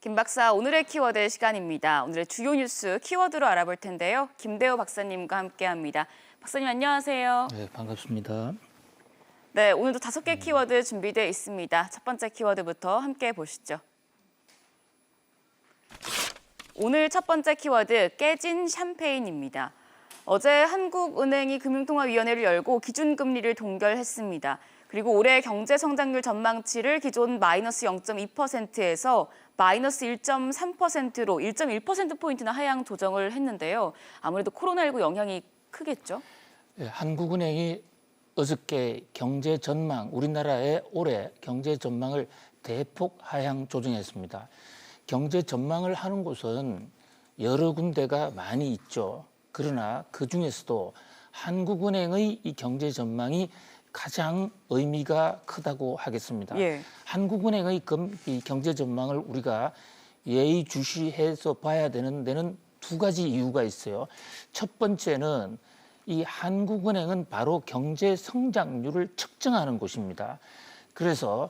김 박사, 오늘의 키워드 시간입니다. 오늘의 주요 뉴스 키워드로 알아볼 텐데요. 김대호 박사님과 함께합니다. 박사님 안녕하세요. 네, 반갑습니다. 네, 오늘도 5개 키워드 준비되어 있습니다. 첫 번째 키워드부터 함께 보시죠. 오늘 첫 번째 키워드, 깨진 샴페인입니다. 어제 한국은행이 금융통화위원회를 열고 기준금리를 동결했습니다. 그리고 올해 경제성장률 전망치를 기존 마이너스 0.2%에서 마이너스 1.3%로 1.1%포인트나 하향 조정을 했는데요. 아무래도 코로나19 영향이 크겠죠? 네, 한국은행이 어저께 경제 전망, 우리나라의 올해 경제 전망을 대폭 하향 조정했습니다. 경제 전망을 하는 곳은 여러 군데가 많이 있죠. 그러나 그중에서도 한국은행의 이 경제 전망이 가장 의미가 크다고 하겠습니다. 예. 한국은행의 이 경제 전망을 우리가 예의주시해서 봐야 되는 데는 두 가지 이유가 있어요. 첫 번째는 이 한국은행은 바로 경제 성장률을 측정하는 곳입니다. 그래서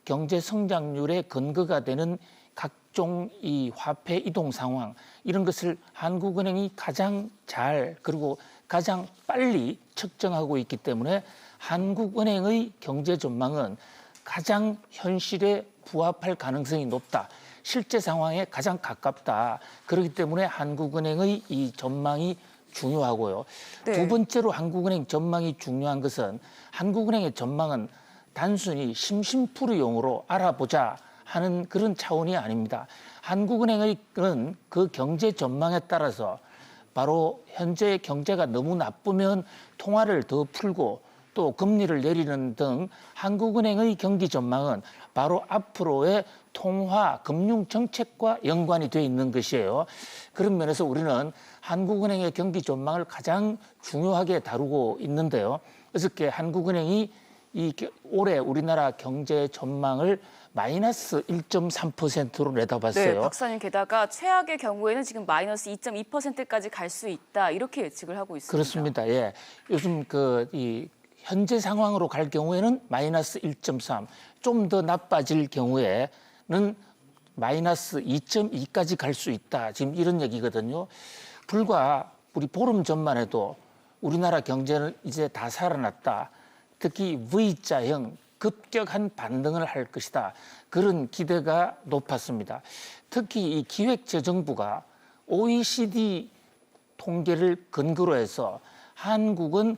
경제 성장률의 근거가 되는 각종 이 화폐 이동 상황 이런 것을 한국은행이 가장 잘 그리고 가장 빨리 측정하고 있기 때문에 한국은행의 경제 전망은 가장 현실에 부합할 가능성이 높다. 실제 상황에 가장 가깝다. 그렇기 때문에 한국은행의 이 전망이 중요하고요. 네. 두 번째로 한국은행 전망이 중요한 것은 한국은행의 전망은 단순히 심심풀이용으로 알아보자 하는 그런 차원이 아닙니다. 한국은행은 그 경제 전망에 따라서 바로 현재 경제가 너무 나쁘면 통화를 더 풀고 또 금리를 내리는 등 한국은행의 경기 전망은 바로 앞으로의 통화 금융 정책과 연관이 되어 있는 것이에요. 그런 면에서 우리는 한국은행의 경기 전망을 가장 중요하게 다루고 있는데요. 어저께 한국은행이 올해 우리나라 경제 전망을 마이너스 1.3%로 내다봤어요. 네, 박사님 게다가 최악의 경우에는 지금 마이너스 2.2%까지 갈 수 있다 이렇게 예측을 하고 있습니다. 그렇습니다. 예, 요즘 현재 상황으로 갈 경우에는 마이너스 1.3, 좀 더 나빠질 경우에는 마이너스 2.2까지 갈 수 있다. 지금 이런 얘기거든요. 불과 우리 보름 전만 해도 우리나라 경제는 이제 다 살아났다. 특히 V자형 급격한 반등을 할 것이다. 그런 기대가 높았습니다. 특히 이 기획재정부가 OECD 통계를 근거로 해서 한국은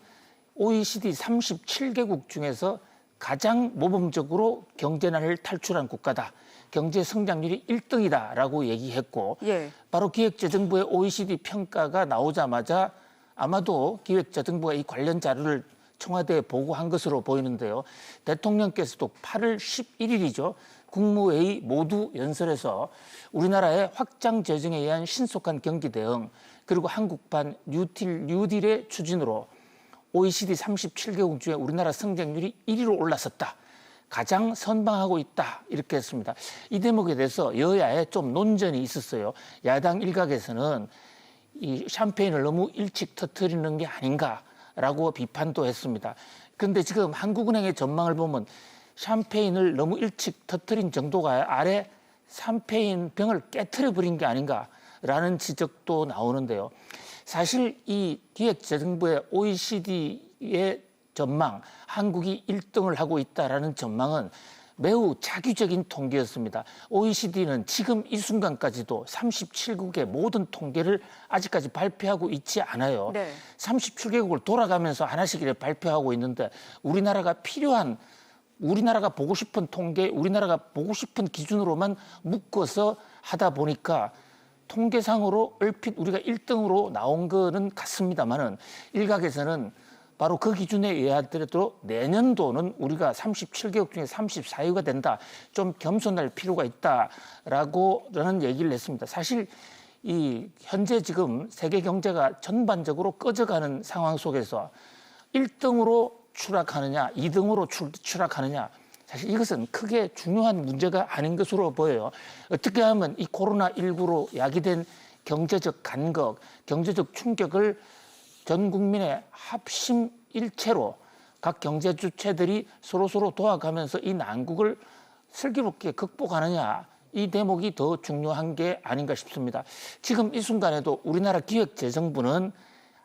OECD 37개국 중에서 가장 모범적으로 경제난을 탈출한 국가다. 경제 성장률이 1등이다라고 얘기했고 예. 바로 기획재정부의 OECD 평가가 나오자마자 아마도 기획재정부가 이 관련 자료를 청와대에 보고한 것으로 보이는데요. 대통령께서도 8월 11일이죠. 국무회의 모두 연설에서 우리나라의 확장 재정에 의한 신속한 경기 대응 그리고 한국판 뉴딜의 추진으로 OECD 37개국 중에 우리나라 성장률이 1위로 올라섰다. 가장 선방하고 있다. 이렇게 했습니다. 이 대목에 대해서 여야에 좀 논전이 있었어요. 야당 일각에서는 이 샴페인을 너무 일찍 터뜨리는 게 아닌가라고 비판도 했습니다. 그런데 지금 한국은행의 전망을 보면 샴페인을 너무 일찍 터뜨린 정도가 아래 샴페인 병을 깨트려 버린 게 아닌가라는 지적도 나오는데요. 사실 이 기획재정부의 OECD의 전망, 한국이 1등을 하고 있다라는 전망은 매우 자기적인 통계였습니다. OECD는 지금 이 순간까지도 37국의 모든 통계를 아직까지 발표하고 있지 않아요. 네. 37개국을 돌아가면서 하나씩 이렇게 발표하고 있는데 우리나라가 보고 싶은 통계, 우리나라가 보고 싶은 기준으로만 묶어서 하다 보니까 통계상으로 얼핏 우리가 1등으로 나온 거는 같습니다만은 일각에서는 바로 그 기준에 의하더라도 내년도는 우리가 37개국 중에 34위가 된다. 좀 겸손할 필요가 있다라는 얘기를 했습니다. 사실 이 현재 지금 세계 경제가 전반적으로 꺼져가는 상황 속에서 1등으로 추락하느냐, 2등으로 추락하느냐, 사실 이것은 크게 중요한 문제가 아닌 것으로 보여요. 어떻게 하면 이 코로나19로 야기된 경제적 간극, 경제적 충격을 전 국민의 합심 일체로 각 경제 주체들이 서로 도와가면서 이 난국을 슬기롭게 극복하느냐, 이 대목이 더 중요한 게 아닌가 싶습니다. 지금 이 순간에도 우리나라 기획재정부는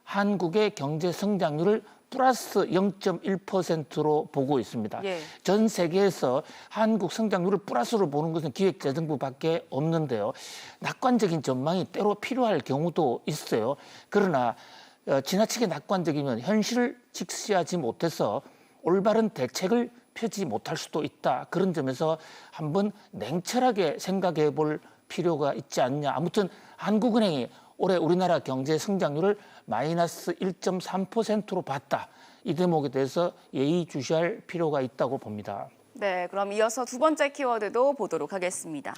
한국의 경제 성장률을 플러스 0.1%로 보고 있습니다. 예. 전 세계에서 한국 성장률을 플러스로 보는 것은 기획재정부밖에 없는데요. 낙관적인 전망이 때로 필요할 경우도 있어요. 그러나 지나치게 낙관적이면 현실을 직시하지 못해서 올바른 대책을 펴지 못할 수도 있다. 그런 점에서 한번 냉철하게 생각해 볼 필요가 있지 않냐. 아무튼 한국은행이 올해 우리나라 경제 성장률을 마이너스 1.3%로 봤다. 이 대목에 대해서 예의주시할 필요가 있다고 봅니다. 네, 그럼 이어서 두 번째 키워드도 보도록 하겠습니다.